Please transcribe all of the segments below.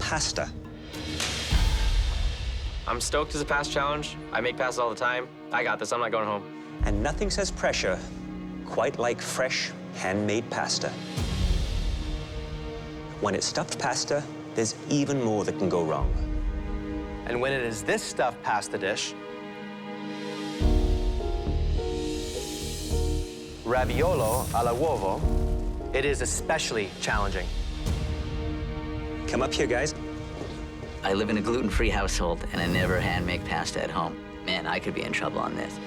pasta. I'm stoked as a pasta challenge. I make pasta all the time. I got this, I'm not going home. And nothing says pressure quite like fresh, handmade pasta. When it's stuffed pasta, there's even more that can go wrong. And when it is this stuffed pasta dish, raviolo alla uovo, it is especially challenging. Come up here, guys. I live in a gluten-free household, and I never hand-make pasta at home. Man, I could be in trouble on this.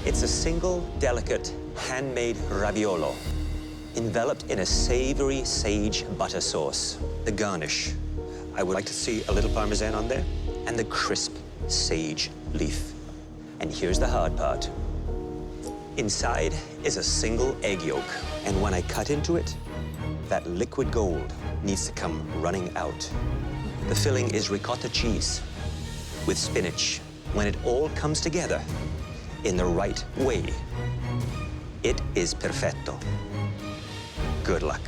It's a single, delicate, handmade raviolo, enveloped in a savory sage butter sauce. The garnish, I would like to see a little Parmesan on there, and the crisp sage leaf. And here's the hard part. Inside is a single egg yolk, and when I cut into it, that liquid gold needs to come running out. The filling is ricotta cheese with spinach. When it all comes together in the right way, it is perfetto. Good luck.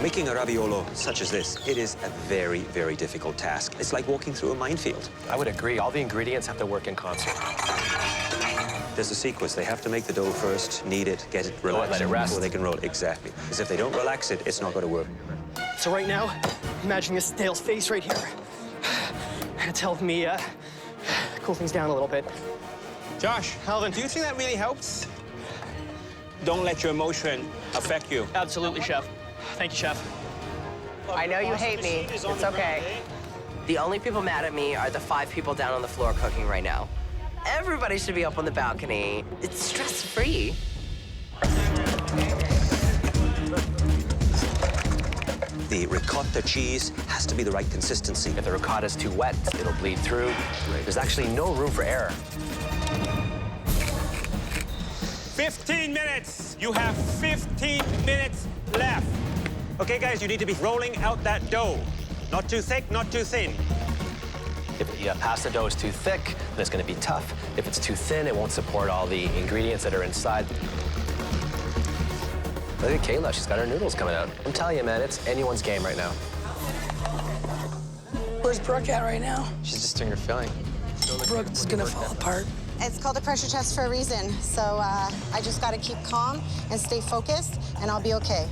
Making a raviolo such as this, it is a very, very difficult task. It's like walking through a minefield. I would agree. All the ingredients have to work in concert. There's a sequence. They have to make the dough first, knead it, get it relaxed let it rest. before they can roll it. Exactly. Because if they don't relax it, it's not going to work. So right now, imagine this Dale's face right here. It's helping me cool things down a little bit. Josh, Alvin. do you think that really helps? Don't let your emotion affect you. Absolutely, Chef. Thank you, Chef. I know you hate me. It's okay. The only people mad at me are the 5 people down on the floor cooking right now. Everybody should be up on the balcony. It's stress-free. The ricotta cheese has to be the right consistency. If the ricotta is too wet, it'll bleed through. There's actually no room for error. 15 minutes. You have 15 minutes left. Okay, guys, you need to be rolling out that dough. Not too thick, not too thin. If the pasta dough is too thick, then it's going to be tough. If it's too thin, it won't support all the ingredients that are inside. Look at Kayla, she's got her noodles coming out. I'm telling you, man, it's anyone's game right now. Where's Brooke at right now? She's just doing her filling. Brooke's gonna fall apart. It's called a pressure test for a reason. So I just got to keep calm and stay focused, and I'll be okay.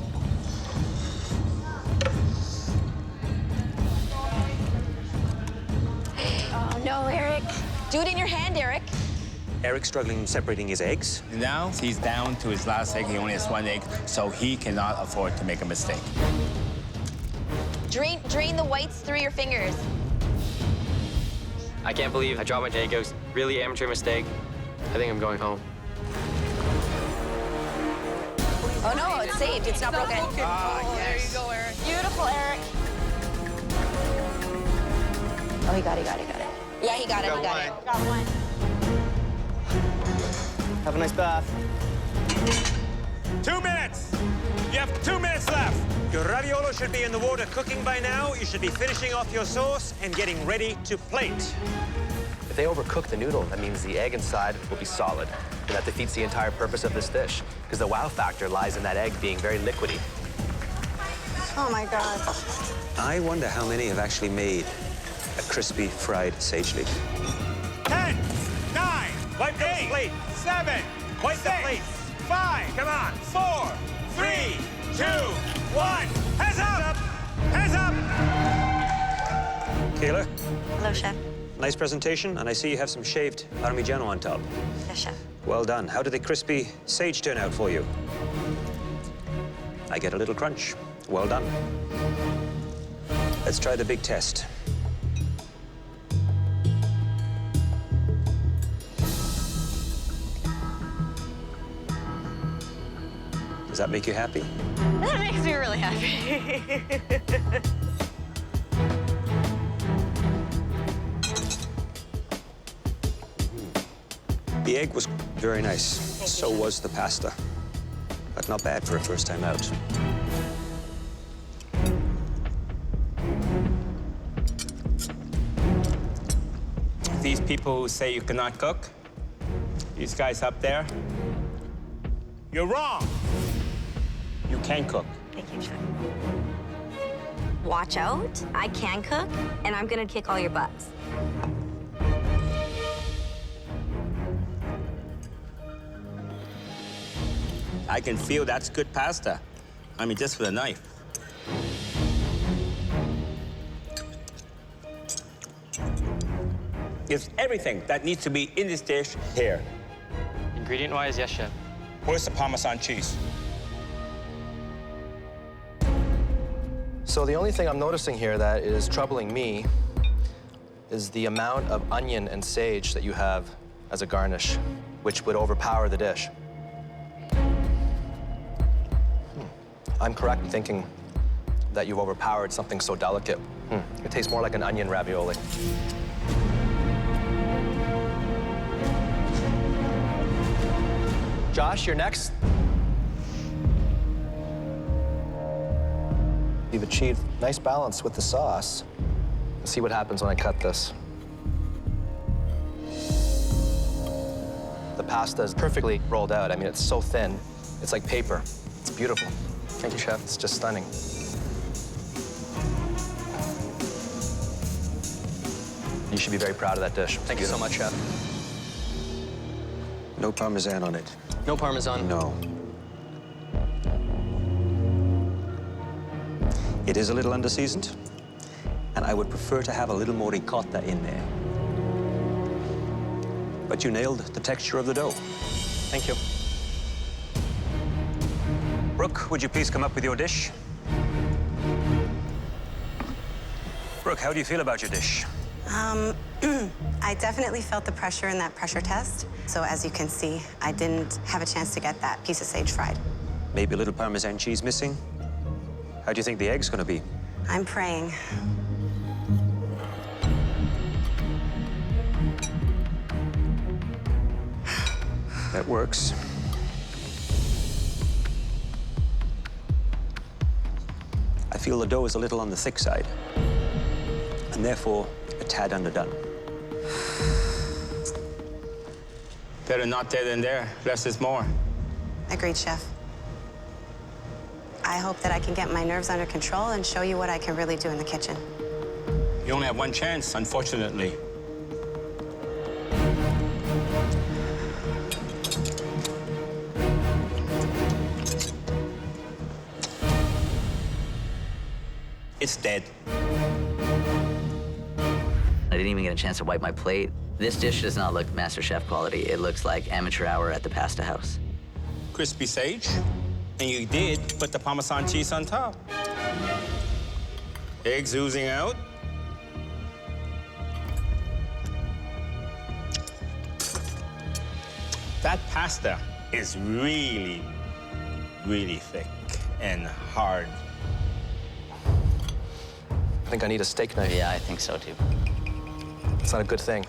Oh, no, Eric. Do it in your hand, Eric. Eric's struggling separating his eggs. Now he's down to his last egg. He only has 1 egg, so he cannot afford to make a mistake. Drain the whites through your fingers. I can't believe I dropped my egg. It was really amateur mistake. I think I'm going home. Oh, no, it's saved. It's not broken. Oh, there you go, Eric. Beautiful, Eric. Oh, he got it. Yeah, he got it. Got one. Have a nice bath. 2 minutes. You have 2 minutes left. Your raviolo should be in the water cooking by now. You should be finishing off your sauce and getting ready to plate. If they overcook the noodle, that means the egg inside will be solid. And that defeats the entire purpose of this dish, because the wow factor lies in that egg being very liquidy. Oh, my God. I wonder how many have actually made a crispy fried sage leaf. 10, 9, Wipe the 8, plate. 7, Wipe the 6, plate. 5, Come on. 4, 3, 2, 1. Hands up! Hands up! Kayla, Hello, Chef. nice presentation, and I see you have some shaved Parmigiano on top. Yes, Chef. Well done. How did the crispy sage turn out for you? I get a little crunch. Well done. Let's try the big test. Does that make you happy? That makes me really happy. The egg was very nice. So was the pasta. But not bad for a first time out. These people who say you cannot cook, these guys up there, you're wrong. You can cook. Thank you, Chef. watch out. I can cook, and I'm gonna kick all your butts. I can feel that's good pasta. I mean, just with a knife. There's everything that needs to be in this dish here. Ingredient-wise, yes, chef. Where's the Parmesan cheese? So the only thing I'm noticing here that is troubling me is the amount of onion and sage that you have as a garnish, which would overpower the dish. I'm correct in thinking that you've overpowered something so delicate. It tastes more like an onion ravioli. Josh, you're next. You've achieved nice balance with the sauce. Let's see what happens when I cut this. The pasta is perfectly rolled out. I mean, it's so thin. It's like paper. It's beautiful. Thank you, chef. It's just stunning. You should be very proud of that dish. Thank you so much, chef. No Parmesan on it. No Parmesan. No. It is a little underseasoned, and I would prefer to have a little more ricotta in there. But you nailed the texture of the dough. Thank you. Brooke, would you please come up with your dish? Brooke, how do you feel about your dish? I definitely felt the pressure in that pressure test. So as you can see, I didn't have a chance to get that piece of sage fried. Maybe a little Parmesan cheese missing? How do you think the egg's gonna be? I'm praying. That works. I feel the dough is a little on the thick side, and therefore a tad underdone. Better not there than there. Less is more. Agreed, chef. I hope that I can get my nerves under control and show you what I can really do in the kitchen. You only have one chance, unfortunately. It's dead. I didn't even get a chance to wipe my plate. This dish does not look MasterChef quality. It looks like amateur hour at the pasta house. Crispy sage, and you did put the Parmesan cheese on top. Eggs oozing out. That pasta is really, really thick and hard. I think I need a steak knife. Yeah, I think so too. It's not a good thing.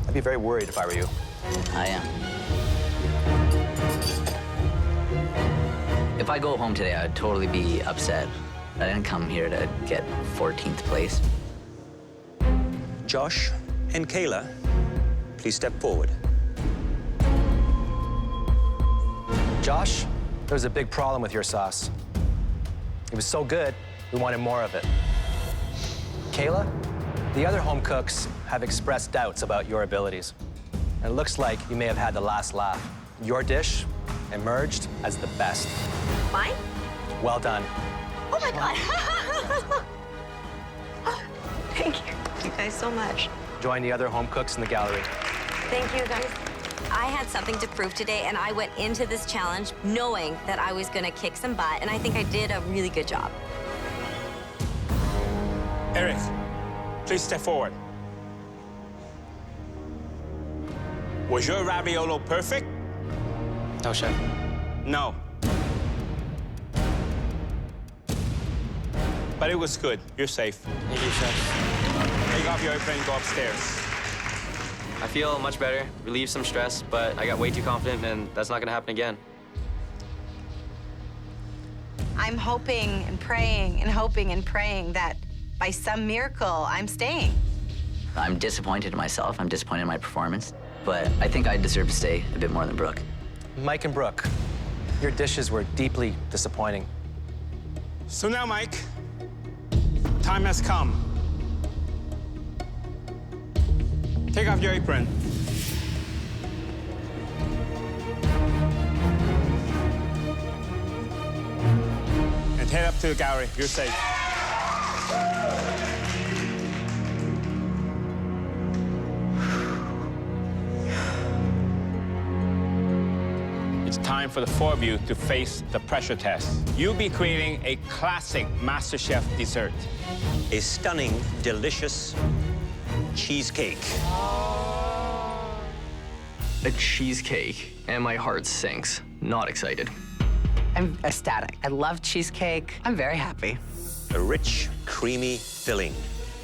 I'd be very worried if I were you. I am. If I go home today, I'd totally be upset. I didn't come here to get 14th place. Josh and Kayla, please step forward. Josh, there was a big problem with your sauce. It was so good, we wanted more of it. Kayla, the other home cooks have expressed doubts about your abilities. And it looks like you may have had the last laugh. Your dish emerged as the best. Mine? Well done. Oh my God. Thank you guys so much. Join the other home cooks in the gallery. Thank you guys. I had something to prove today, and I went into this challenge knowing that I was gonna kick some butt, and I think I did a really good job. Eric, please step forward. Was your raviolo perfect? No, chef. No. But it was good. You're safe. Thank you, chef. Take off your apron and go upstairs. I feel much better, relieved some stress, but I got way too confident, and that's not gonna happen again. I'm hoping and praying and hoping and praying that by some miracle, I'm staying. I'm disappointed in myself. I'm disappointed in my performance. But I think I deserve to stay a bit more than Brooke. Mike and Brooke, Your dishes were deeply disappointing. So now, Mike, time has come. Take off your apron. And head up to the gallery. You're safe. It's time for the four of you to face the pressure test. You'll be creating a classic MasterChef dessert. A stunning, delicious cheesecake. A cheesecake, and my heart sinks. Not excited. I'm ecstatic. I love cheesecake. I'm very happy. A rich, creamy filling.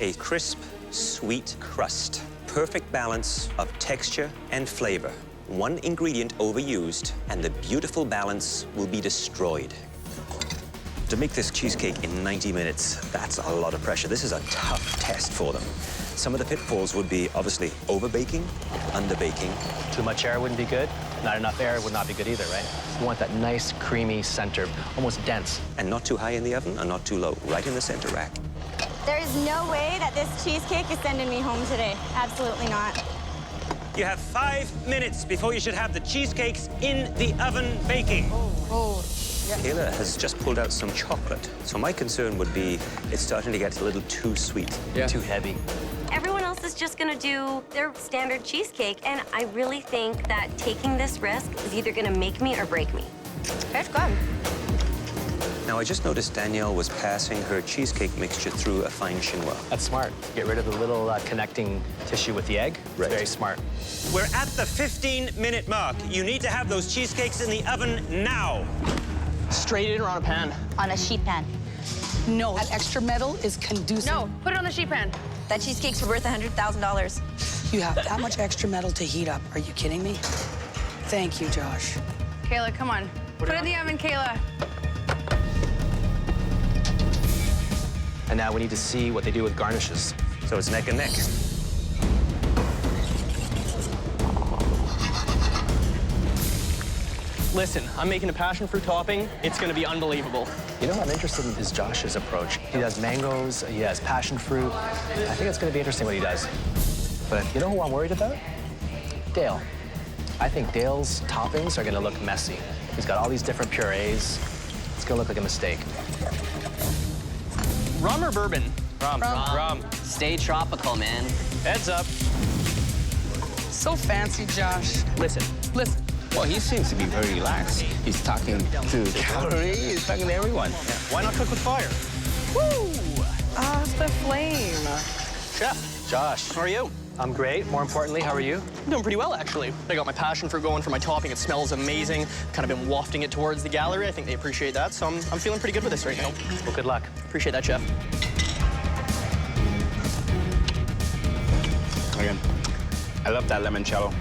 A crisp, sweet crust. Perfect balance of texture and flavor. One ingredient overused, and the beautiful balance will be destroyed. To make this cheesecake in 90 minutes, that's a lot of pressure. This is a tough test for them. Some of the pitfalls would be, obviously, over-baking, under-baking. Too much air wouldn't be good. Not enough air would not be good either, right? You want that nice, creamy center, almost dense. And not too high in the oven and not too low, right in the center rack. There is no way that this cheesecake is sending me home today. Absolutely not. You have 5 minutes before you should have the cheesecakes in the oven baking. Kayla has just pulled out some chocolate. So my concern would be it's starting to get a little too sweet, too heavy. Everyone else is just gonna do their standard cheesecake, and I really think that taking this risk is either gonna make me or break me. It's good. Now, I just noticed Danielle was passing her cheesecake mixture through a fine chinois. That's smart. Get rid of the little connecting tissue with the egg. Right. Very smart. We're at the 15-minute mark. You need to have those cheesecakes in the oven now. Straight in or on a pan? On a sheet pan. No, that extra metal is conducive. No, put it on the sheet pan. That cheesecake's worth $100,000. You have that much extra metal to heat up. Are you kidding me? Thank you, Josh. Kayla, come on. Put it in the oven, Kayla. And now we need to see what they do with garnishes. So it's neck and neck. Listen, I'm making a passion fruit topping. It's gonna be unbelievable. You know what I'm interested in is Josh's approach. He does mangoes, he has passion fruit. I think it's gonna be interesting what he does. But you know who I'm worried about? Dale. I think Dale's toppings are gonna look messy. He's got all these different purees. It's gonna look like a mistake. Rum or bourbon? Rum. Stay tropical, man. Heads up. So fancy, Josh. Listen. Well, he seems to be very relaxed. He's talking to the gallery, he's talking to everyone. Why not cook with fire? Woo! Off the flame. Chef, Josh. how are you? I'm great. More importantly, how are you? I'm doing pretty well, actually. I got my passion fruit going for my topping. It smells amazing. Kind of been wafting it towards the gallery. I think they appreciate that, so I'm feeling pretty good with this right now. Well, good luck. Appreciate that, Chef. Again, I love that limoncello.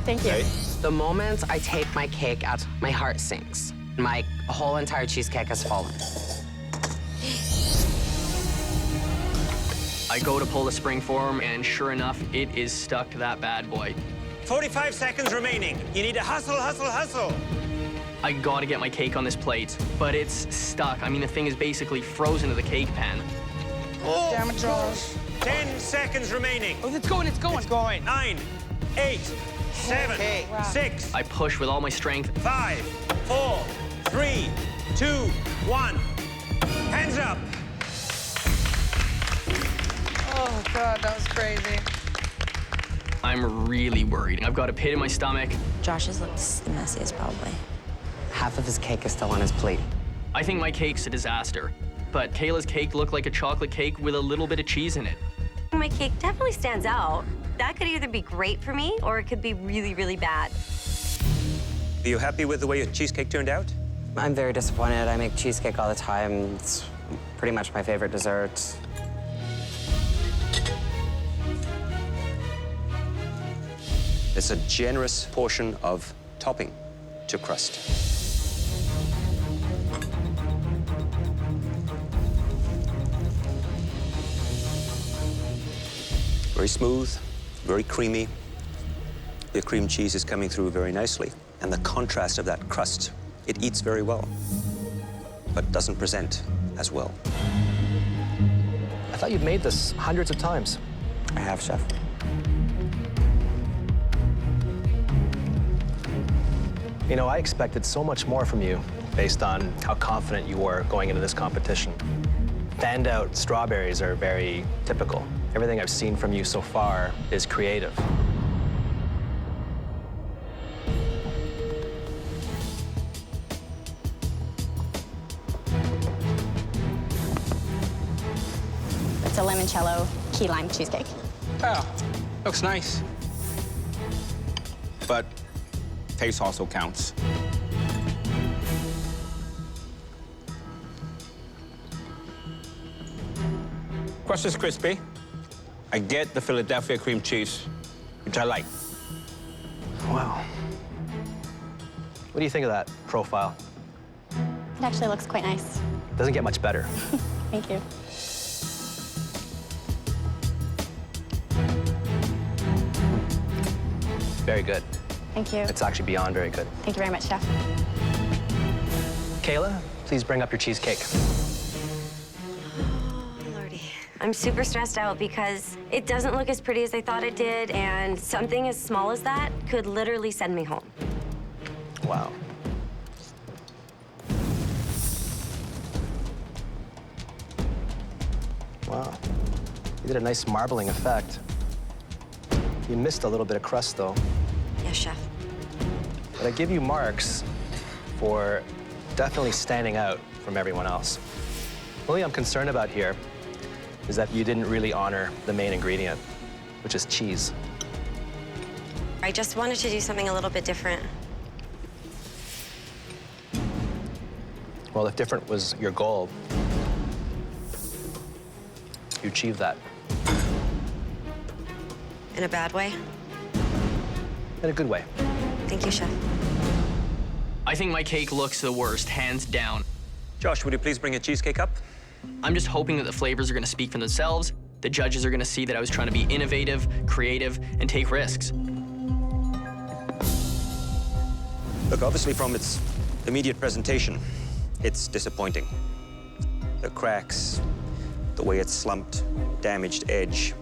Thank you. Right? The moment I take my cake out, my heart sinks. My whole entire cheesecake has fallen. I go to pull the spring form, and sure enough, it is stuck to that bad boy. 45 seconds remaining. You need to hustle, hustle, hustle. I gotta get my cake on this plate, but it's stuck. I mean, the thing is basically frozen to the cake pan. Oh, Damn it, Josh. 10 seconds remaining. Oh, it's going, it's going. It's going. 9, 8, 7, 6, I push with all my strength. 5, 4, 3, 2, 1. Hands up. Oh, God, that was crazy. I'm really worried. I've got a pit in my stomach. Josh's looks the messiest, probably. Half of his cake is still on his plate. I think my cake's a disaster, but Kayla's cake looked like a chocolate cake with a little bit of cheese in it. My cake definitely stands out. That could either be great for me or it could be really, really bad. Are you happy with the way your cheesecake turned out? I'm very disappointed. I make cheesecake all the time. It's pretty much my favorite dessert. It's a generous portion of topping to crust. Very smooth, very creamy. The cream cheese is coming through very nicely. And the contrast of that crust It eats very well, but doesn't present as well. I thought you'd made this hundreds of times. I have, Chef. You know, I expected so much more from you based on how confident you were going into this competition. Fanned out strawberries are very typical. Everything I've seen from you so far is creative. It's a limoncello key lime cheesecake. Oh, looks nice. But taste also counts. Crust is crispy. I get the Philadelphia cream cheese, which I like. Wow. What do you think of that profile? It actually looks quite nice. Doesn't get much better. Thank you. Very good. Thank you. It's actually beyond very good. Thank you very much, Chef. Kayla, please bring up your cheesecake. Lordy. I'm super stressed out because it doesn't look as pretty as I thought it did, and something as small as that could literally send me home. Wow. Wow. You did a nice marbling effect. You missed a little bit of crust, though. Yes, Chef. But I give you marks for definitely standing out from everyone else. The only I'm concerned about here is that you didn't really honor the main ingredient, which is cheese. I just wanted to do something a little bit different. Well, if different was your goal, you achieved that. In a bad way? In a good way. Thank you, Chef. I think my cake looks the worst, hands down. Josh, would you please bring a cheesecake up? I'm just hoping that the flavors are gonna speak for themselves. The judges are gonna see that I was trying to be innovative, creative, and take risks. Look, obviously from its immediate presentation, it's disappointing. The cracks, the way it's slumped, damaged edge.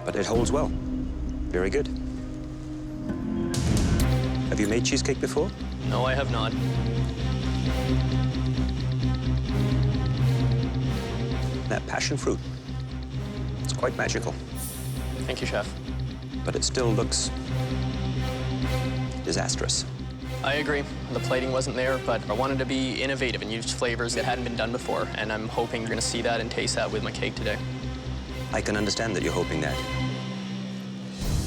But it holds well. Very good. Have you made cheesecake before? No, I have not. That passion fruit, it's quite magical. Thank you, Chef. But it still looks disastrous. I agree. The plating wasn't there, but I wanted to be innovative and use flavors that hadn't been done before, and I'm hoping you're gonna see that and taste that with my cake today. I can understand that you're hoping that.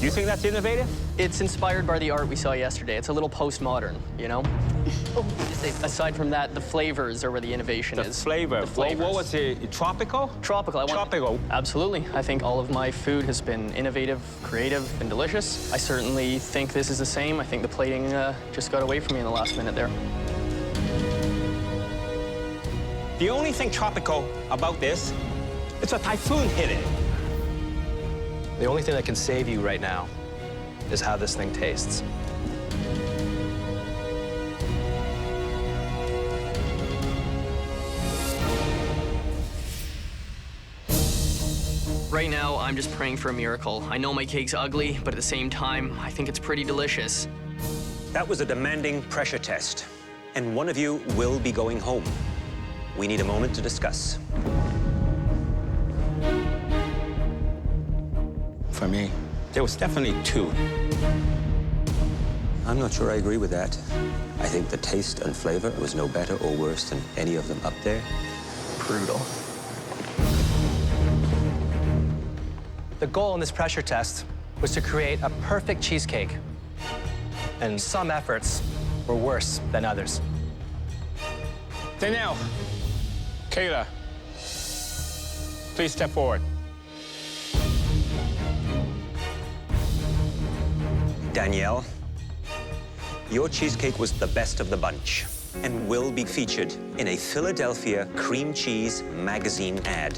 You think that's innovative? It's inspired by the art we saw yesterday. It's a little postmodern, you know? Aside from that, the flavors are where the innovation is. Flavor. The flavors. What was it? Tropical? Tropical. Tropical. Absolutely. I think all of my food has been innovative, creative, and delicious. I certainly think this is the same. I think the plating just got away from me in the last minute there. The only thing tropical about this, it's a typhoon hit it. The only thing that can save you right now is how this thing tastes. Right now, I'm just praying for a miracle. I know my cake's ugly, but at the same time, I think it's pretty delicious. That was a demanding pressure test, and one of you will be going home. We need a moment to discuss. For me, there was definitely two. I'm not sure I agree with that. I think the taste and flavor was no better or worse than any of them up there. Brutal. The goal in this pressure test was to create a perfect cheesecake. And some efforts were worse than others. Danielle, Kayla, please step forward. Danielle, your cheesecake was the best of the bunch and will be featured in a Philadelphia cream cheese magazine ad.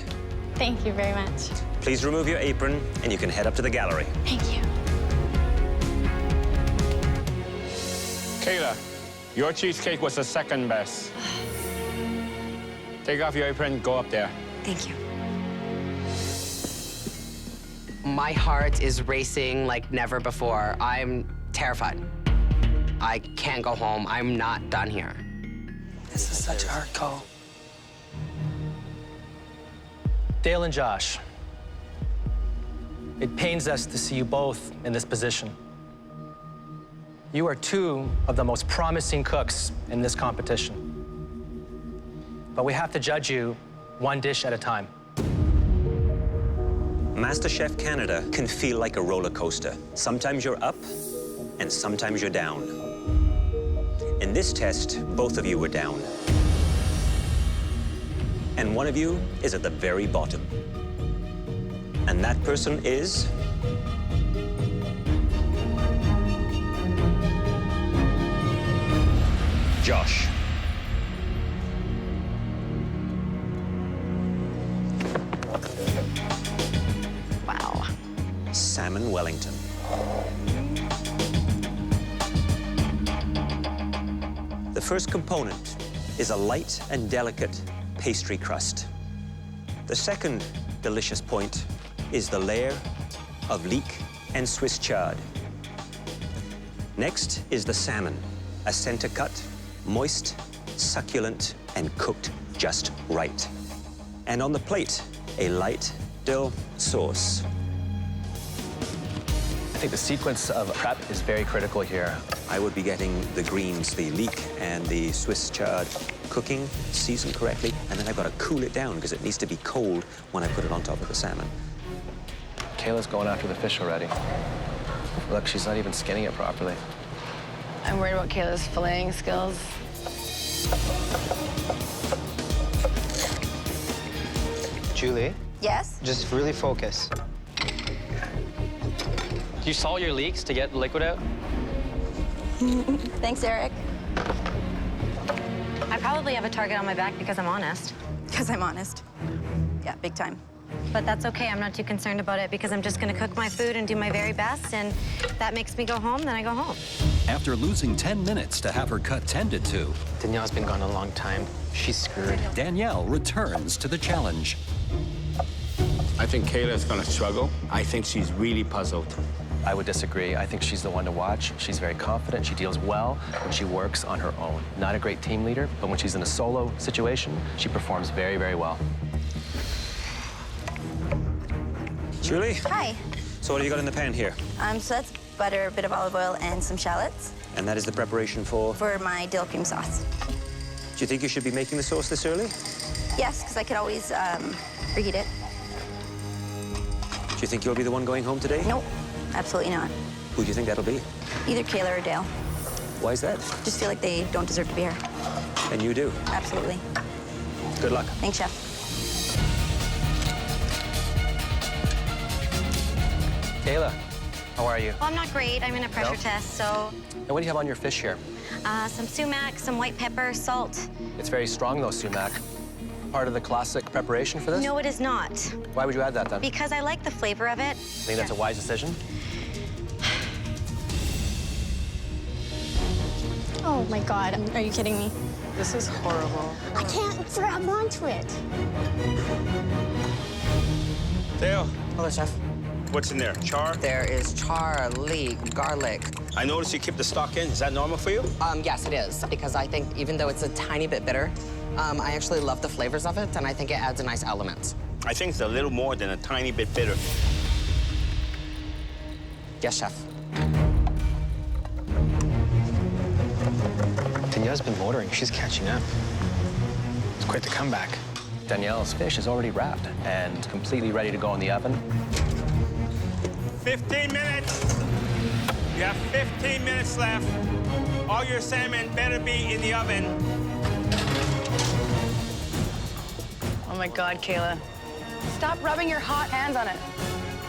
Thank you very much. Please remove your apron and you can head up to the gallery. Thank you. Kayla, your cheesecake was the second best. Take off your apron, go up there. Thank you. My heart is racing like never before. I'm terrified. I can't go home. I'm not done here. This is such a hard call. Dale and Josh, it pains us to see you both in this position. You are two of the most promising cooks in this competition. But we have to judge you one dish at a time. MasterChef Canada can feel like a roller coaster. Sometimes you're up, and sometimes you're down. In this test, both of you were down. And one of you is at the very bottom. And that person is... Josh. Wow. Salmon Wellington. The first component is a light and delicate pastry crust. The second delicious point is the layer of leek and Swiss chard. Next is the salmon, a center cut, moist, succulent, and cooked just right. And on the plate, a light dill sauce. I think the sequence of prep is very critical here. I would be getting the greens, the leek and the Swiss chard cooking, seasoned correctly, and then I've got to cool it down because it needs to be cold when I put it on top of the salmon. Kayla's going after the fish already. Look, she's not even skinning it properly. I'm worried about Kayla's filleting skills. Julie, Yes? just really focus. Do you salt your leeks to get the liquid out? Thanks, Eric. I probably have a target on my back because I'm honest. Because I'm honest. Yeah, big time. But that's okay. I'm not too concerned about it because I'm just going to cook my food and do my very best. And if that makes me go home, then I go home. After losing 10 minutes to have her cut tended to, Danielle's been gone a long time. She's screwed. Danielle returns to the challenge. I think Kayla's gonna struggle. I think she's really puzzled. I would disagree. I think she's the one to watch. She's very confident. She deals well when she works on her own. Not a great team leader, but when she's in a solo situation, she performs very, very well. Julie? Hi. So what do you got in the pan here? So that's butter, a bit of olive oil, and some shallots And that is the preparation for... for my dill cream sauce. Do you think you should be making the sauce this early? Yes, because I could always reheat it. Do you think you'll be the one going home today? Nope, absolutely not. Who do you think that'll be? Either Kayla or Dale. Why is that? Just feel like they don't deserve to be here. And you do. Absolutely. Good luck. Thanks, Chef. Kayla, how are you? Well, I'm not great. I'm in a pressure test, so And what do you have on your fish here? some sumac, some white pepper, salt. It's very strong, though, sumac. Part of the classic preparation for this? No, it is not. Why would you add that, then? Because I like the flavor of it. Think that's a wise decision? Oh my God, are you kidding me? This is horrible. I can't grab onto it. Dale, Hello, Chef. what's in there? Char? There is char, leek, garlic. I noticed you keep the stock in. Is that normal for you? Yes, it is, because I think even though it's a tiny bit bitter, I actually love the flavors of it, and I think it adds a nice element. I think it's a little more than a tiny bit bitter. Yes, Chef. Danielle's been motoring. She's catching up. It's quite the comeback. Danielle's fish is already wrapped and completely ready to go in the oven. 15 minutes. You have 15 minutes left. All your salmon better be in the oven. Oh my God, Kayla. Stop rubbing your hot hands on it.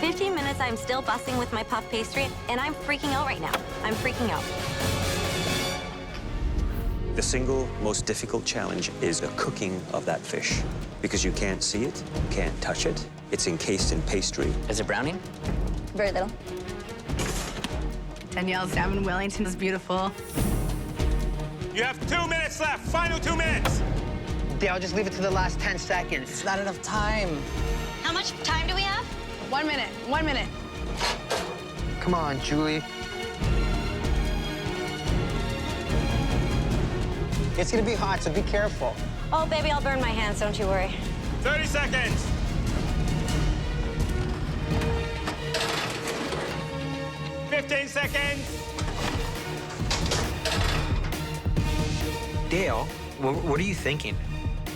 15 minutes, I'm still busting with my puff pastry, and I'm freaking out right now. I'm freaking out. The single most difficult challenge is the cooking of that fish because you can't see it, you can't touch it. It's encased in pastry. Is it browning? Very little. Danielle's salmon Wellington is beautiful. You have 2 minutes left. Final 2 minutes. Dale, just leave it to the last 10 seconds. It's not enough time. How much time do we have? 1 minute. 1 minute. Come on, Julie. It's gonna be hot, so be careful. Oh, baby, I'll burn my hands, don't you worry. 30 seconds. Fifteen seconds. Dale, what are you thinking?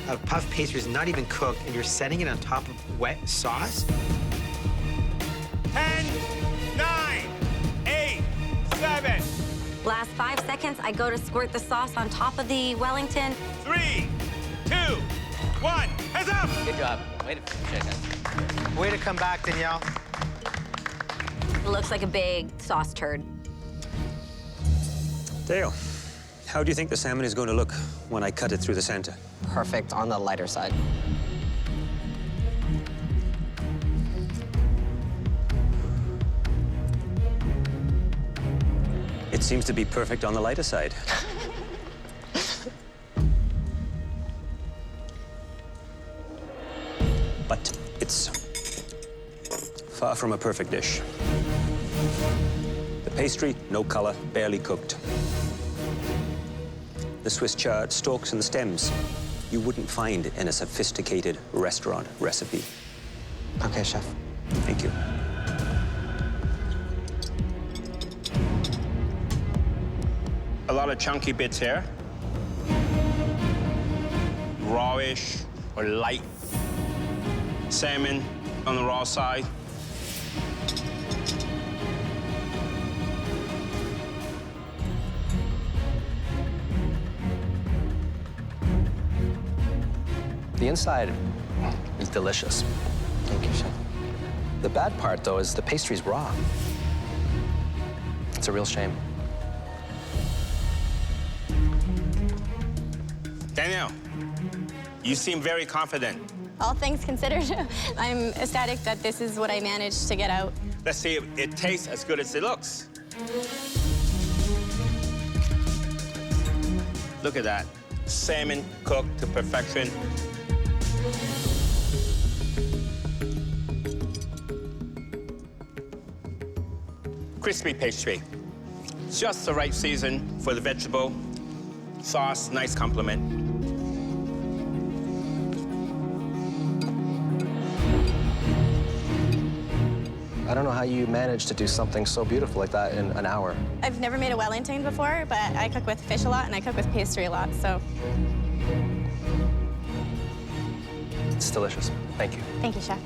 A puff pastry is not even cooked, and you're setting it on top of wet sauce? 10, 9, 8, 7. Last 5 seconds, I go to squirt the sauce on top of the Wellington. 3, 2, 1. Heads up! Good job. Way to finish it. Way to come back, Danielle. It looks like a big sauce turd. Dale, how do you think the salmon is going to look when I cut it through the center? Perfect on the lighter side. It seems to be perfect on the lighter side. But it's far from a perfect dish. The pastry, no color, barely cooked. The Swiss chard, stalks, and the stems you wouldn't find in a sophisticated restaurant recipe. Okay, chef. Thank you. A lot of chunky bits here. Rawish or light. Salmon on the raw side. The inside is delicious. Thank you, chef. The bad part, though, is the pastry's raw. It's a real shame. Danielle, you seem very confident. All things considered, I'm ecstatic that this is what I managed to get out. Let's see if it tastes as good as it looks. Look at that. Salmon cooked to perfection. Crispy pastry. Just the right season for the vegetable. Sauce, nice complement. I don't know how you managed to do something so beautiful like that in an hour. I've never made a Wellington before, but I cook with fish a lot and I cook with pastry a lot, so. It's delicious. Thank you. Thank you, chef.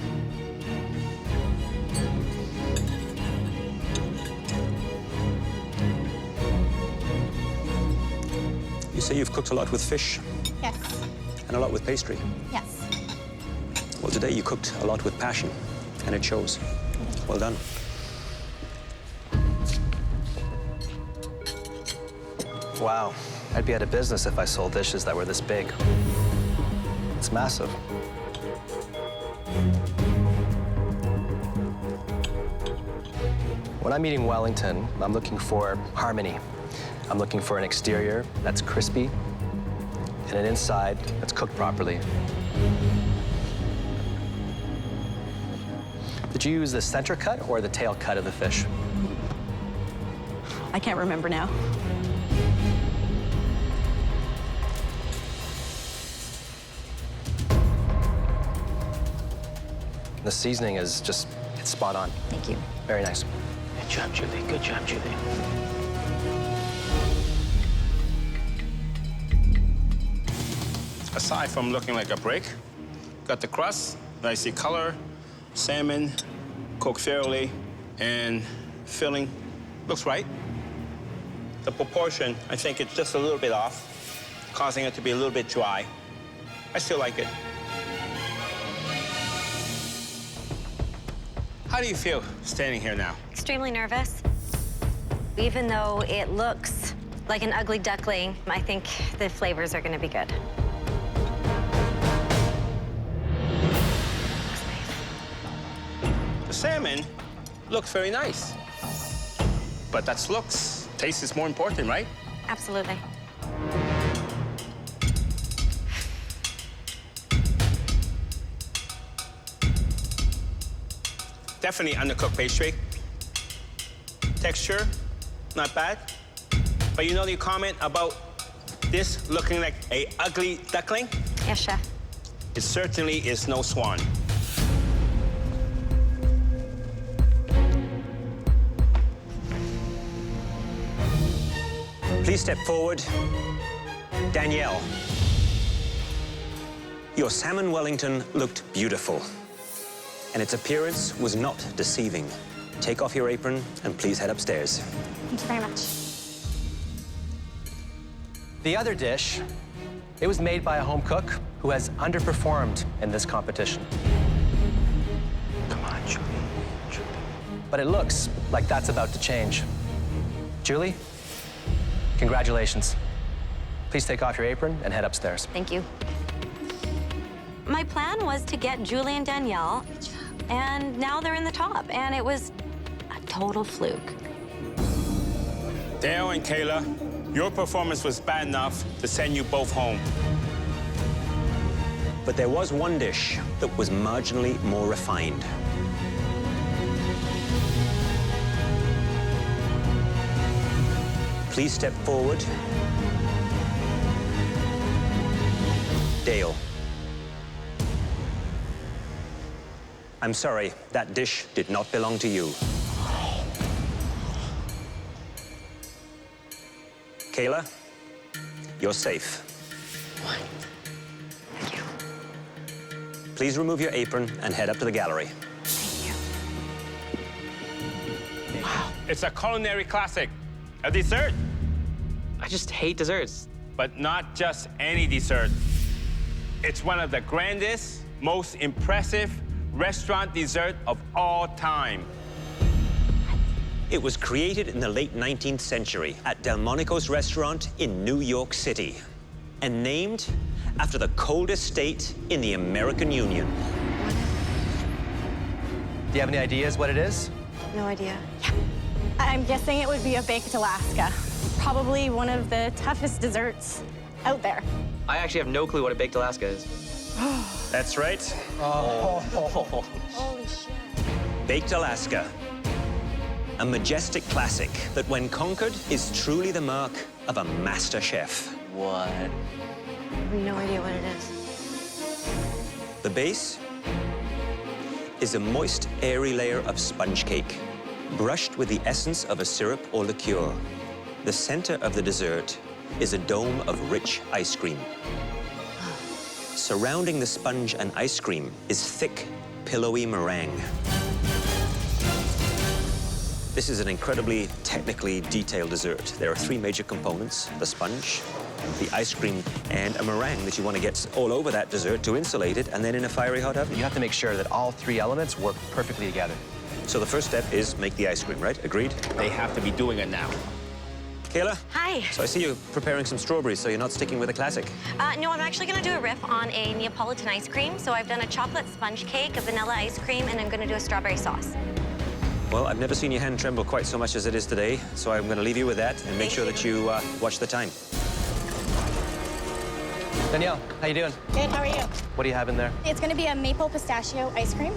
You say you've cooked a lot with fish Yes. and a lot with pastry. Yes. Well, today you cooked a lot with passion, and it shows. Well done. Wow. I'd be out of business if I sold dishes that were this big. It's massive. When I'm eating Wellington, I'm looking for harmony. I'm looking for an exterior that's crispy and an inside that's cooked properly. Did you use the center cut or the tail cut of the fish? I can't remember now. The seasoning is just, it's spot on. Thank you. Very nice. Good job, Julie. Good job, Julie. Aside from looking like a brick, got the crust, nicely color, salmon, cooked fairly, and filling looks right. The proportion, I think it's just a little bit off, causing it to be a little bit dry. I still like it. How do you feel standing here now? Extremely nervous. Even though it looks like an ugly duckling, I think the flavors are gonna be good. The salmon looks very nice. But that's looks. Taste is more important, right? Absolutely. definitely undercooked pastry. Texture, not bad. But you know the comment about this looking like a ugly duckling? Yes, chef. It certainly is no swan. Please step forward. Danielle. Your salmon Wellington looked beautiful, and its appearance was not deceiving. Take off your apron and please head upstairs. Thank you very much. The other dish, it was made by a home cook who has underperformed in this competition. Come on, Julie. But it looks like that's about to change. Julie, congratulations. Please take off your apron and head upstairs. Thank you. My plan was to get Julie and Danielle, and now they're in the top, and it was a total fluke. Dale and Kayla, your performance was bad enough to send you both home. But there was one dish that was marginally more refined. Please step forward. Dale. I'm sorry, that dish did not belong to you. Kayla, you're safe. What? Thank you. Please remove your apron and head up to the gallery. Thank you. Wow. It's a culinary classic. A dessert. I just hate desserts. But not just any dessert. It's one of the grandest, most impressive restaurant dessert of all time. It was created in the late 19th century at Delmonico's restaurant in New York City and named after the coldest state in the American Union. Do you have any ideas what it is? No idea. I'm guessing it would be a baked Alaska. Probably one of the toughest desserts out there. I actually have no clue what a baked Alaska is. That's right. Holy shit. Baked Alaska. A majestic classic that, when conquered, is truly the mark of a master chef. What? I have no idea what it is. The base is a moist, airy layer of sponge cake, brushed with the essence of a syrup or liqueur. The center of the dessert is a dome of rich ice cream. Surrounding the sponge and ice cream is thick, pillowy meringue. This is an incredibly technically detailed dessert. There are three major components: the sponge, the ice cream, and a meringue that you want to get all over that dessert to insulate it, and then in a fiery hot oven. You have to make sure that all three elements work perfectly together. So the first step is make the ice cream, right? Agreed? They have to be doing it now. Kayla? Hi. So I see you preparing some strawberries, so you're not sticking with a classic. No, I'm actually gonna do a riff on a Neapolitan ice cream. So I've done a chocolate sponge cake, a vanilla ice cream, and I'm gonna do a strawberry sauce. Well, I've never seen your hand tremble quite so much as it is today, so I'm going to leave you with that and make sure that you watch the time. Danielle, how you doing? Good, how are you? What do you have in there? It's gonna be a maple pistachio ice cream.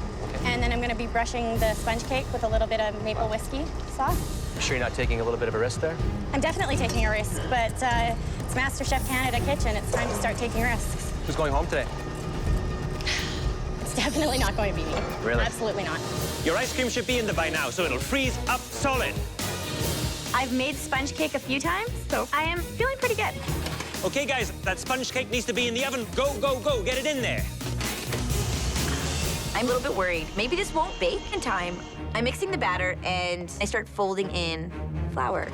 And then I'm gonna be brushing the sponge cake with a little bit of maple whiskey sauce. You sure you're not taking a little bit of a risk there? I'm definitely taking a risk, but it's MasterChef Canada Kitchen. It's time to start taking risks. Who's going home today? It's definitely not going to be me. Really? Absolutely not. Your ice cream should be in there by now, so it'll freeze up solid. I've made sponge cake a few times, so I am feeling pretty good. Okay, guys, that sponge cake needs to be in the oven. Go, go, go, get it in there. I'm a little bit worried. Maybe this won't bake in time. I'm mixing the batter and I start folding in flour.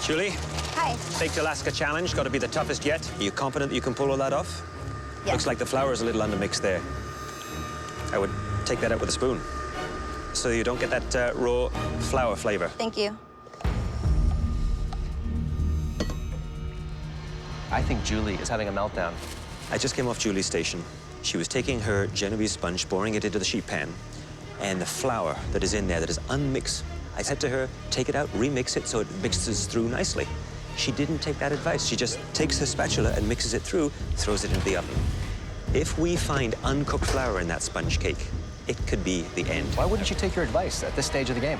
Julie? Hi. Baked Alaska challenge, got to be the toughest yet. Are you confident that you can pull all that off? Yeah. Looks like the flour is a little undermixed there. I would take that out with a spoon so you don't get that raw flour flavor. Thank you. I think Julie is having a meltdown. I just came off Julie's station. She was taking her Genovese sponge, pouring it into the sheet pan, and the flour that is in there that is unmixed. I said to her, take it out, remix it so it mixes through nicely. She didn't take that advice. She just takes her spatula and mixes it through, throws it into the oven. If we find uncooked flour in that sponge cake, it could be the end. Why wouldn't you take your advice at this stage of the game?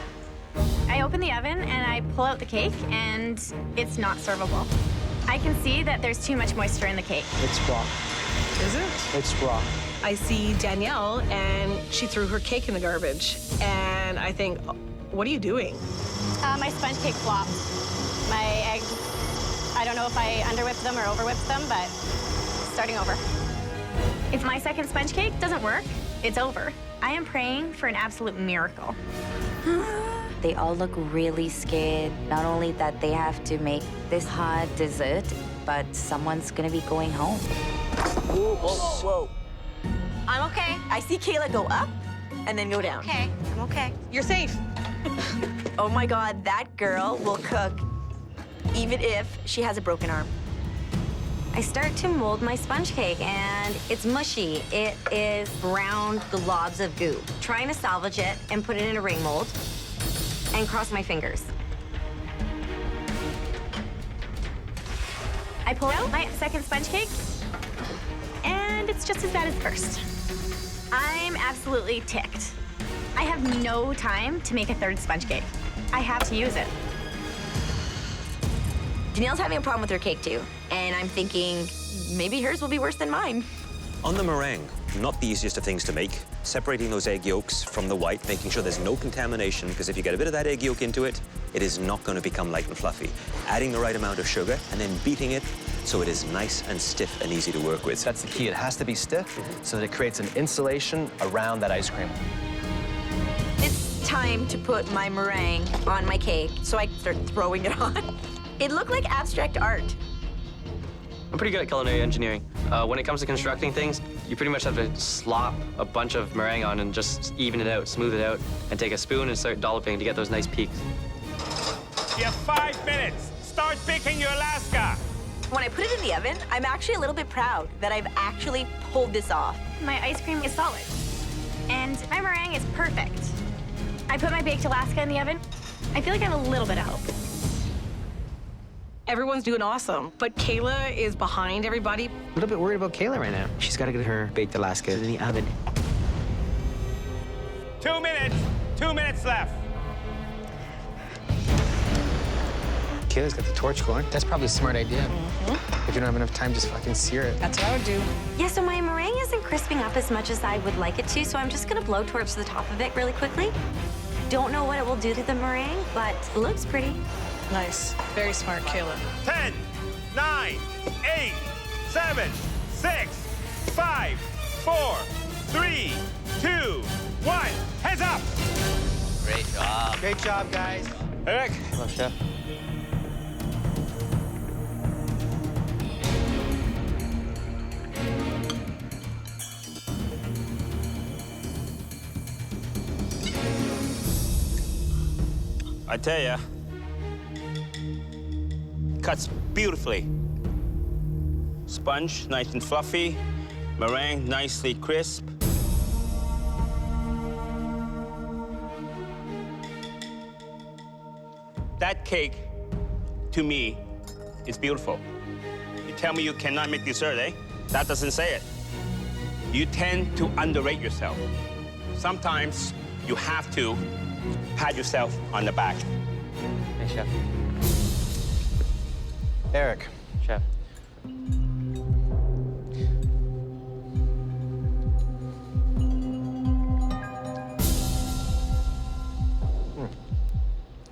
I open the oven and I pull out the cake, and it's not servable. I can see that there's too much moisture in the cake. It's raw. Is it? It's raw. I see Danielle, and she threw her cake in the garbage. And I think, what are you doing? My sponge cake flopped. My eggs, I don't know if I under-whipped them or over-whipped them, but starting over. If my second sponge cake doesn't work, it's over. I am praying for an absolute miracle. They all look really scared. Not only that they have to make this hard dessert, but someone's gonna be going home. Whoa. I'm okay. I see Kayla go up and then go down. Okay, I'm okay. You're safe. Oh my God, that girl will cook even if she has a broken arm. I start to mold my sponge cake, and it's mushy. It is brown globs of goo. Trying to salvage it and put it in a ring mold and cross my fingers. I pull out my second sponge cake, and it's just as bad as first. I'm absolutely ticked. I have no time to make a third sponge cake. I have to use it. Danielle's having a problem with her cake too, and I'm thinking maybe hers will be worse than mine. On the meringue, not the easiest of things to make. Separating those egg yolks from the white, making sure there's no contamination, because if you get a bit of that egg yolk into it, it is not going to become light and fluffy. Adding the right amount of sugar and then beating it so it is nice and stiff and easy to work with. That's the key. It has to be stiff so that it creates an insulation around that ice cream. It's time to put my meringue on my cake so I can start throwing it on. It looked like abstract art. I'm pretty good at culinary engineering. When it comes to constructing things, you pretty much have to slop a bunch of meringue on and just even it out, smooth it out, and take a spoon and start dolloping to get those nice peaks. You have 5 minutes. Start baking your Alaska. When I put it in the oven, I'm actually a little bit proud that I've actually pulled this off. My ice cream is solid, and my meringue is perfect. I put my baked Alaska in the oven. I feel like I have a little bit of hope. Everyone's doing awesome, but Kayla is behind everybody. A little bit worried about Kayla right now. She's got to get her baked Alaska in the oven. 2 minutes. 2 minutes left. Kayla's got the torch going. That's probably a smart idea. If you don't have enough time, just fucking sear it. That's what I would do. Yeah, so my meringue isn't crisping up as much as I would like it to, so I'm just gonna blow towards the top of it really quickly. Don't know what it will do to the meringue, but it looks pretty. Nice. Very smart, Kayla. 10, 9, 8, 7, 6, 5, 4, 3, 2, 1. Heads up. Great job. Great job, guys. Eric. Hello, chef. I tell ya, cuts beautifully. Sponge, nice and fluffy. Meringue, nicely crisp. That cake, to me, is beautiful. You tell me you cannot make dessert, eh? That doesn't say it. You tend to underrate yourself. Sometimes you have to pat yourself on the back. Hey, chef. Eric. Chef.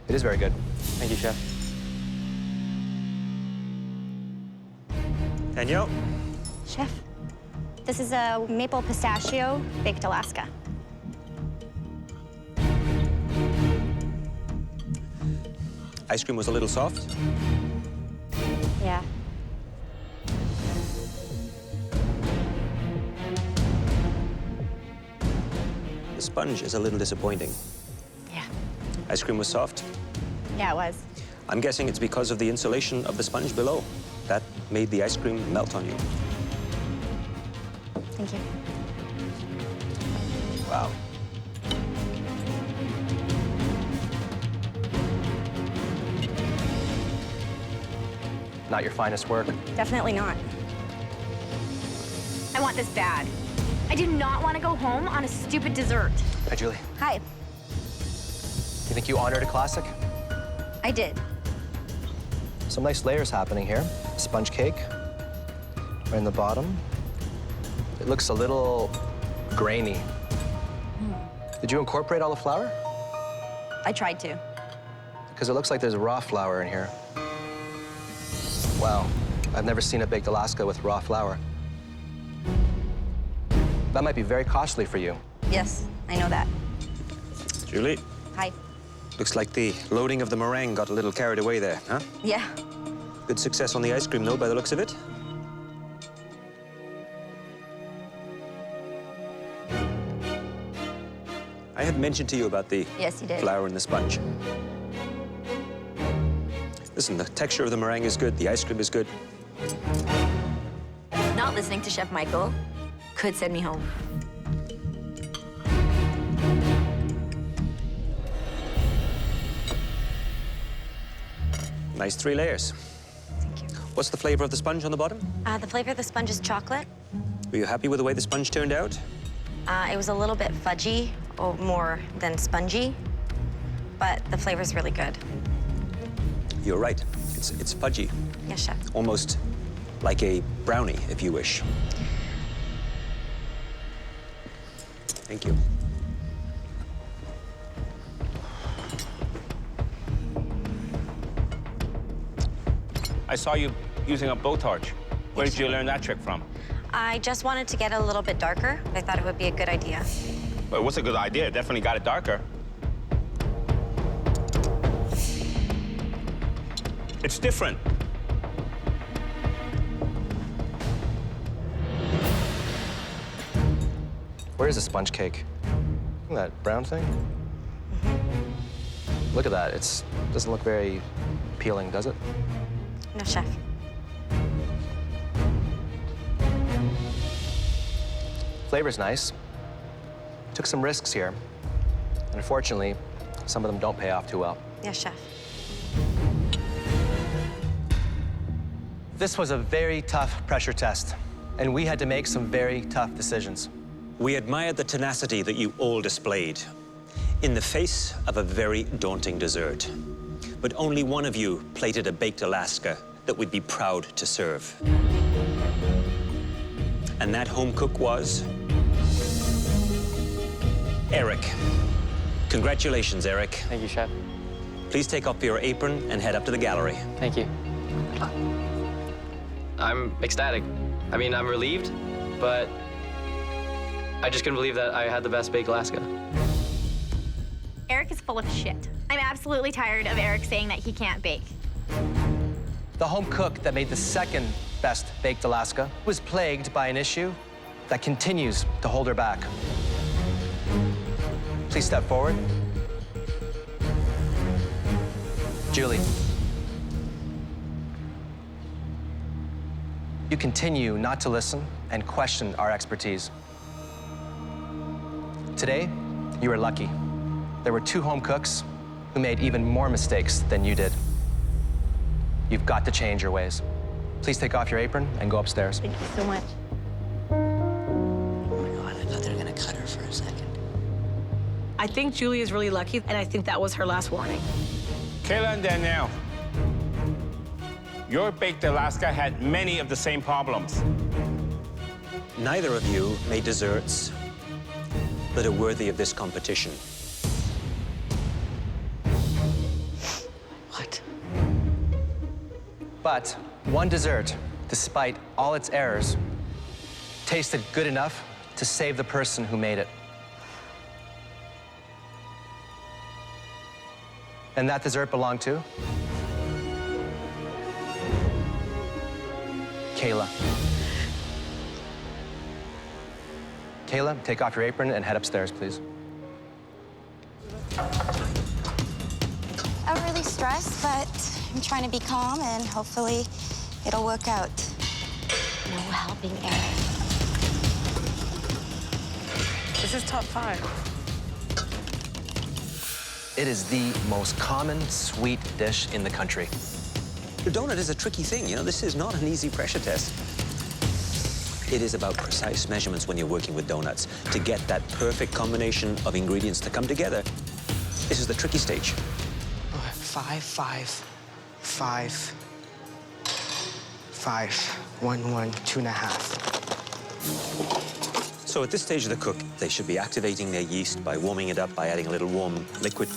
It is very good. Thank you, chef. Danielle? Chef, this is a maple pistachio baked Alaska. Ice cream was a little soft. Yeah. The sponge is a little disappointing. Yeah. Ice cream was soft. Yeah, it was. I'm guessing it's because of the insulation of the sponge below. That made the ice cream melt on you. Thank you. Wow. Not your finest work. Definitely not. I want this bad. I do not want to go home on a stupid dessert. Hi, Julie. Hi. You think you honored a classic? I did. Some nice layers happening here. Sponge cake, right in the bottom. It looks a little grainy. Did you incorporate all the flour? I tried to. Because it looks like there's raw flour in here. Wow, I've never seen a baked Alaska with raw flour. That might be very costly for you. Yes, I know that. Julie, Hi. looks like the loading of the meringue got a little carried away there, huh? Yeah. Good success on the ice cream, though, by the looks of it. I had mentioned to you about the Yes, you did. flour and the sponge. Listen, the texture of the meringue is good, the ice cream is good. Not listening to Chef Michael could send me home. Nice 3 layers. Thank you. What's the flavor of the sponge on the bottom? The flavor of the sponge is chocolate. Were you happy with the way the sponge turned out? It was a little bit fudgy, or more than spongy, but the flavor's really good. You're right. It's fudgy. Yes, Chef. Almost like a brownie, if you wish. Thank you. I saw you using a blowtorch. Where did you learn that trick from? I just wanted to get it a little bit darker. I thought it would be a good idea. Well, what's a good idea? Definitely got it darker. It's different. Where's the sponge cake? That brown thing? Look at that. It doesn't look very appealing, does it? No, Chef. Flavor's nice. Took some risks here. And unfortunately, some of them don't pay off too well. Yes, Chef. This was a very tough pressure test, and we had to make some very tough decisions. We admired the tenacity that you all displayed in the face of a very daunting dessert. But only one of you plated a baked Alaska that we'd be proud to serve. And that home cook was Eric. Congratulations, Eric. Thank you, Chef. Please take off your apron and head up to the gallery. Thank you. I'm ecstatic. I mean, I'm relieved, but I just couldn't believe that I had the best baked Alaska. Eric is full of shit. I'm absolutely tired of Eric saying that he can't bake. The home cook that made the second best baked Alaska was plagued by an issue that continues to hold her back. Please step forward. Julie. You continue not to listen and question our expertise. Today, you were lucky. There were 2 home cooks who made even more mistakes than you did. You've got to change your ways. Please take off your apron and go upstairs. Thank you so much. Oh my God, I thought they were gonna cut her for a second. I think Julie is really lucky, and I think that was her last warning. Kayla and Danielle, your baked Alaska had many of the same problems. Neither of you made desserts that are worthy of this competition. What? But one dessert, despite all its errors, tasted good enough to save the person who made it. And that dessert belonged to Kayla. Kayla, take off your apron and head upstairs, please. I'm really stressed, but I'm trying to be calm, and hopefully it'll work out. No helping Eric. This is top 5. It is the most common sweet dish in the country. The donut is a tricky thing, you know. This is not an easy pressure test. It is about precise measurements when you're working with donuts. To get that perfect combination of ingredients to come together, this is the tricky stage. 5, 5, 5, 5, 1, 1, 2.5. So at this stage of the cook, they should be activating their yeast by warming it up by adding a little warm liquid.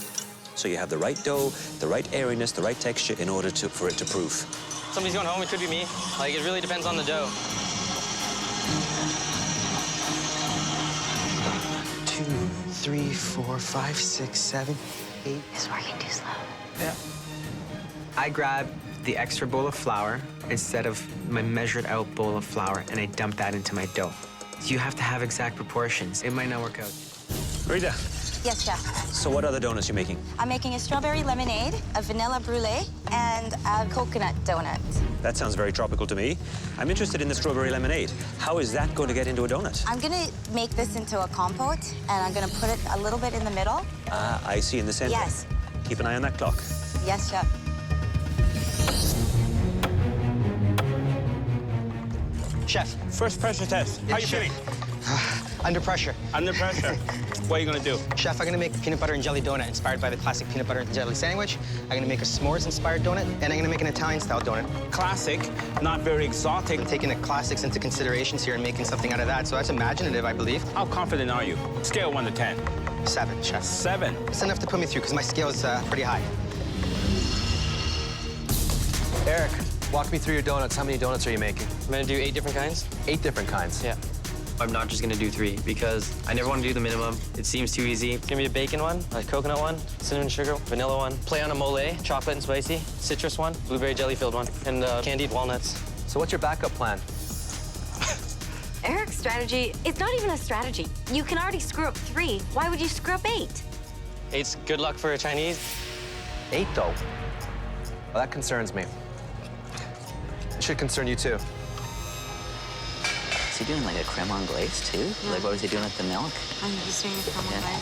So you have the right dough, the right airiness, the right texture in order for it to proof. Somebody's going home, it could be me. Like, it really depends on the dough. 2, 3, 4, 5, 6, 7, 8. It's working too slow. Yeah. I grab the extra bowl of flour instead of my measured out bowl of flour, and I dump that into my dough. You have to have exact proportions. It might not work out. Rita, Yes, chef. so what other donuts are you making? I'm making a strawberry lemonade, a vanilla brulee, and a coconut donut. That sounds very tropical to me. I'm interested in the strawberry lemonade. How is that going to get into a donut? I'm gonna make this into a compote, and I'm gonna put it a little bit in the middle. Ah, I see, in the center. Yes. Keep an eye on that clock. Yes, chef. Chef. First pressure test. How you feeling? Under pressure. Under pressure. What are you gonna do? Chef, I'm gonna make a peanut butter and jelly donut inspired by the classic peanut butter and jelly sandwich. I'm gonna make a s'mores-inspired donut, and I'm gonna make an Italian-style donut. Classic, not very exotic. I'm taking the classics into considerations here and making something out of that, so that's imaginative, I believe. How confident are you? Scale 1 to 10. 7, chef. 7. It's enough to put me through, because my scale is pretty high. Eric, walk me through your donuts. How many donuts are you making? I'm gonna do 8 different kinds. 8 different kinds? Yeah. I'm not just gonna do 3 because I never want to do the minimum. It seems too easy. It's gonna be a bacon one, a coconut one, cinnamon sugar, vanilla one, play on a mole, chocolate and spicy, citrus one, blueberry jelly filled one, and candied walnuts. So what's your backup plan? Eric's strategy, it's not even a strategy. You can already screw up 3. Why would you screw up 8? 8's good luck for a Chinese. 8, though? Well, that concerns me. It should concern you, too. Is he doing like a creme anglaise, too? Yeah. Like, what was he doing with the milk? He's doing a crumble pie.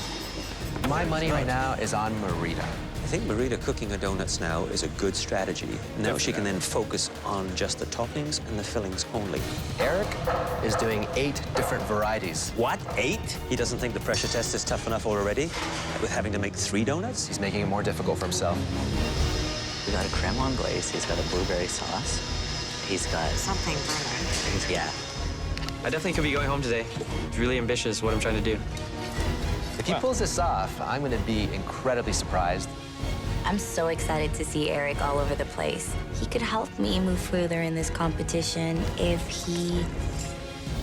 My money right now is on Marita. I think Marita cooking her donuts now is a good strategy. Now she can then focus on just the toppings and the fillings only. Eric is doing 8 different varieties. What? 8? He doesn't think the pressure test is tough enough already with having to make 3 donuts? He's making it more difficult for himself. We got a creme anglaise. He's got a blueberry sauce. He's got something further. Yeah. I definitely could be going home today. It's really ambitious what I'm trying to do. If he pulls this off, I'm going to be incredibly surprised. I'm so excited to see Eric all over the place. He could help me move further in this competition if he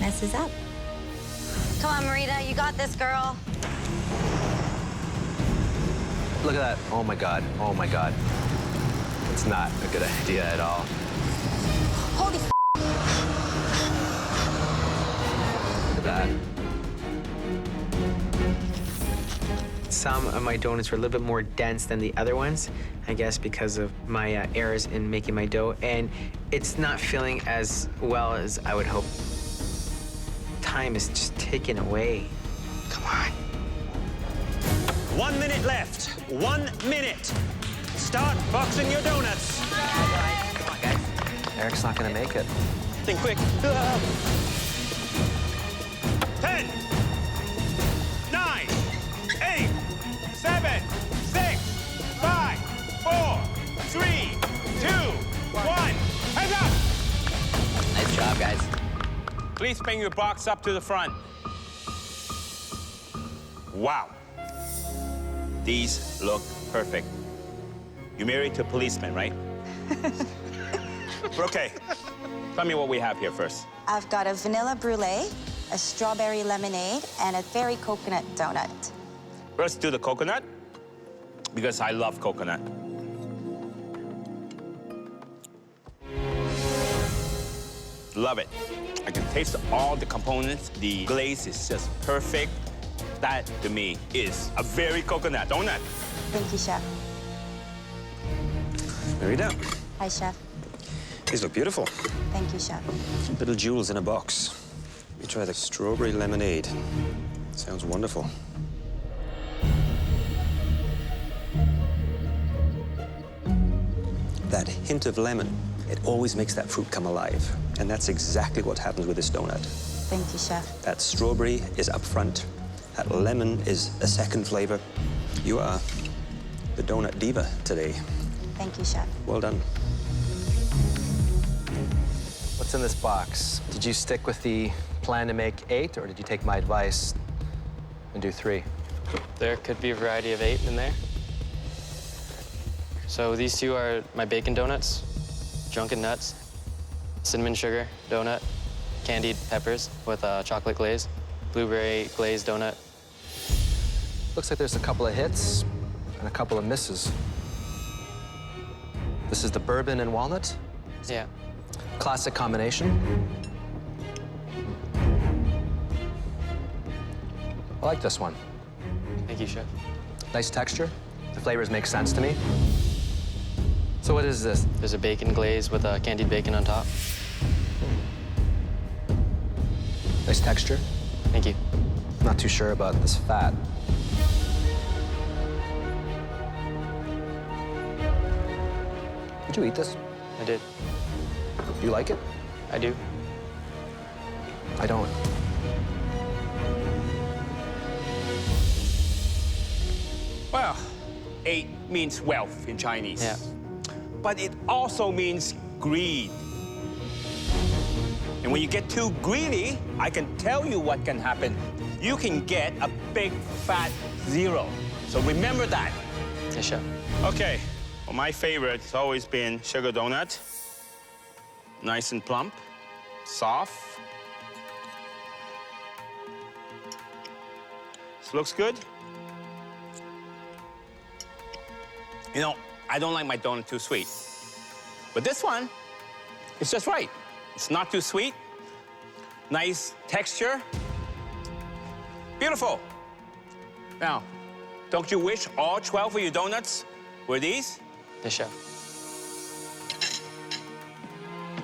messes up. Come on, Marita, you got this, girl. Look at that. Oh, my God. Oh, my God. It's not a good idea at all. Holy Look at that. Some of my donuts were a little bit more dense than the other ones, I guess because of my errors in making my dough, and it's not filling as well as I would hope. Time is just ticking away. Come on. 1 minute left. 1 minute. Start boxing your donuts. Come on, guys. Eric's not going to make it. Think quick. 10, 9, 8, 7, 6, 5, 4, 3, 2, 1. Hands up! Nice job, guys. Please bring your box up to the front. Wow. These look perfect. You're married to a policeman, right? Okay. Tell me what we have here first. I've got a vanilla brulee, a strawberry lemonade, and a fairy coconut donut. Let's do the coconut, because I love coconut. Love it. I can taste all the components. The glaze is just perfect. That, to me, is a very coconut donut. Thank you, chef. Marita, Hi, chef. these look beautiful. Thank you, chef. Little jewels in a box. Let me try the strawberry lemonade. Sounds wonderful. That hint of lemon It always makes that fruit come alive. And that's exactly what happens with this donut. Thank you, chef. That strawberry is up front. That lemon is a second flavor. You are the donut diva today. Thank you, chef. Well done. What's in this box? Did you stick with the plan to make 8, or did you take my advice and do 3? There could be a variety of 8 in there. So these 2 are my bacon donuts, drunken nuts, cinnamon sugar donut, candied peppers with chocolate glaze, blueberry glazed donut. Looks like there's a couple of hits and a couple of misses. This is the bourbon and walnut? Yeah. Classic combination. I like this one. Thank you, chef. Nice texture. The flavors make sense to me. So what is this? There's a bacon glaze with candied bacon on top. Nice texture. Thank you. Not too sure about this fat. Did you eat this? I did. You like it? I do. I don't. Well, 8 means wealth in Chinese. Yeah. But it also means greed. And when you get too greedy, I can tell you what can happen. You can get a big fat 0. So remember that. Yes, chef. Okay, well, my favorite has always been sugar donut. Nice and plump, soft. This looks good. You know, I don't like my donut too sweet. But this one, it's just right. It's not too sweet. Nice texture. Beautiful. Now, don't you wish all 12 of your donuts were these? Yes, chef.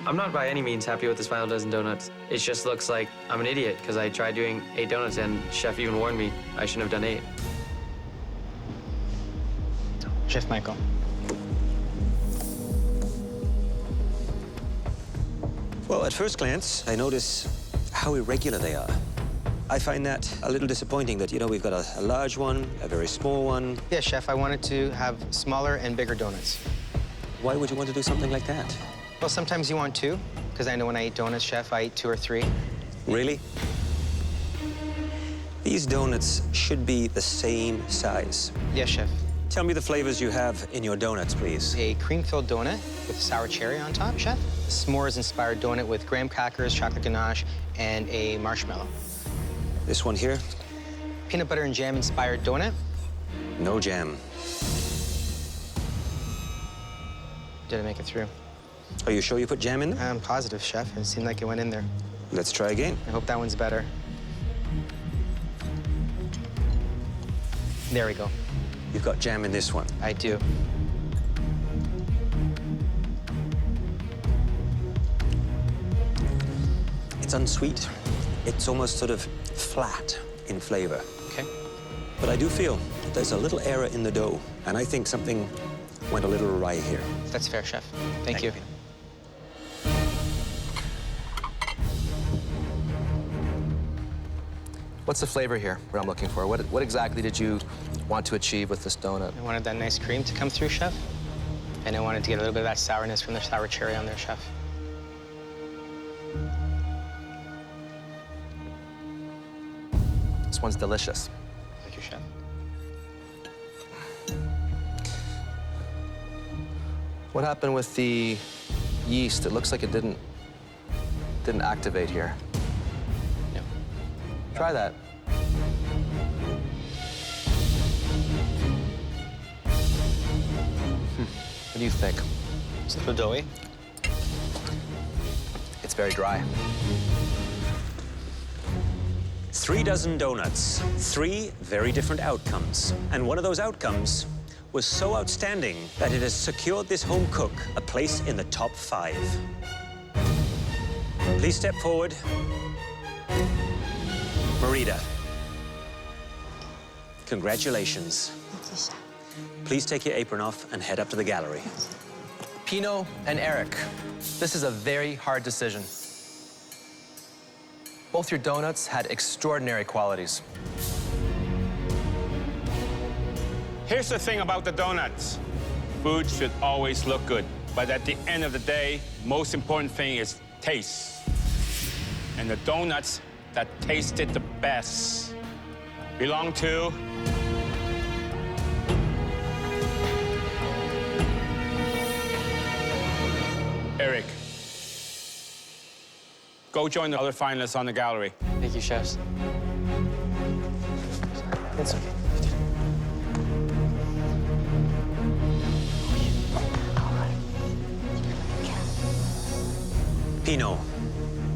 I'm not by any means happy with this final dozen donuts. It just looks like I'm an idiot because I tried doing 8 donuts and chef even warned me I shouldn't have done 8. Chef Michael. Well, at first glance, I notice how irregular they are. I find that a little disappointing that, you know, we've got a large one, a very small one. Yeah, chef, I wanted to have smaller and bigger donuts. Why would you want to do something like that? Well, sometimes you want 2, because I know when I eat donuts, chef, I eat 2 or 3. Really? These donuts should be the same size. Yes, chef. Tell me the flavors you have in your donuts, please. A cream-filled donut with sour cherry on top, chef. A s'mores-inspired donut with graham crackers, chocolate ganache, and a marshmallow. This one here? Peanut butter and jam-inspired donut. No jam. Didn't make it through. Are you sure you put jam in there? I'm positive, chef. It seemed like it went in there. Let's try again. I hope that one's better. There we go. You've got jam in this one. I do. It's unsweet. It's almost sort of flat in flavor. Okay. But I do feel there's a little error in the dough, and I think something went a little awry here. That's fair, chef. Thank you. What's the flavor here, what I'm looking for? What exactly did you want to achieve with this donut? I wanted that nice cream to come through, chef. And I wanted to get a little bit of that sourness from the sour cherry on there, chef. This one's delicious. Thank you, chef. What happened with the yeast? It looks like it didn't activate here. No. Try that. What do you think? It's a little doughy. It's very dry. 3 dozen donuts, 3 very different outcomes. And one of those outcomes was so outstanding that it has secured this home cook a place in the top 5. Please step forward. Marita. Congratulations. Thank you, chef. Please take your apron off and head up to the gallery. Pino and Eric, this is a very hard decision. Both your donuts had extraordinary qualities. Here's the thing about the donuts. Food should always look good, but at the end of the day, most important thing is taste. And the donuts that tasted the best belong to Eric. Go join the other finalists on the gallery. Thank you, chefs. It's okay. Pino,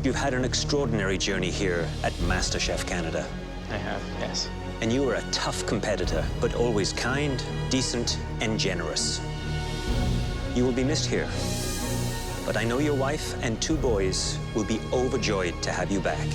you've had an extraordinary journey here at MasterChef Canada. I have, yes. And you were a tough competitor, but always kind, decent, and generous. You will be missed here. But I know your wife and 2 boys will be overjoyed to have you back.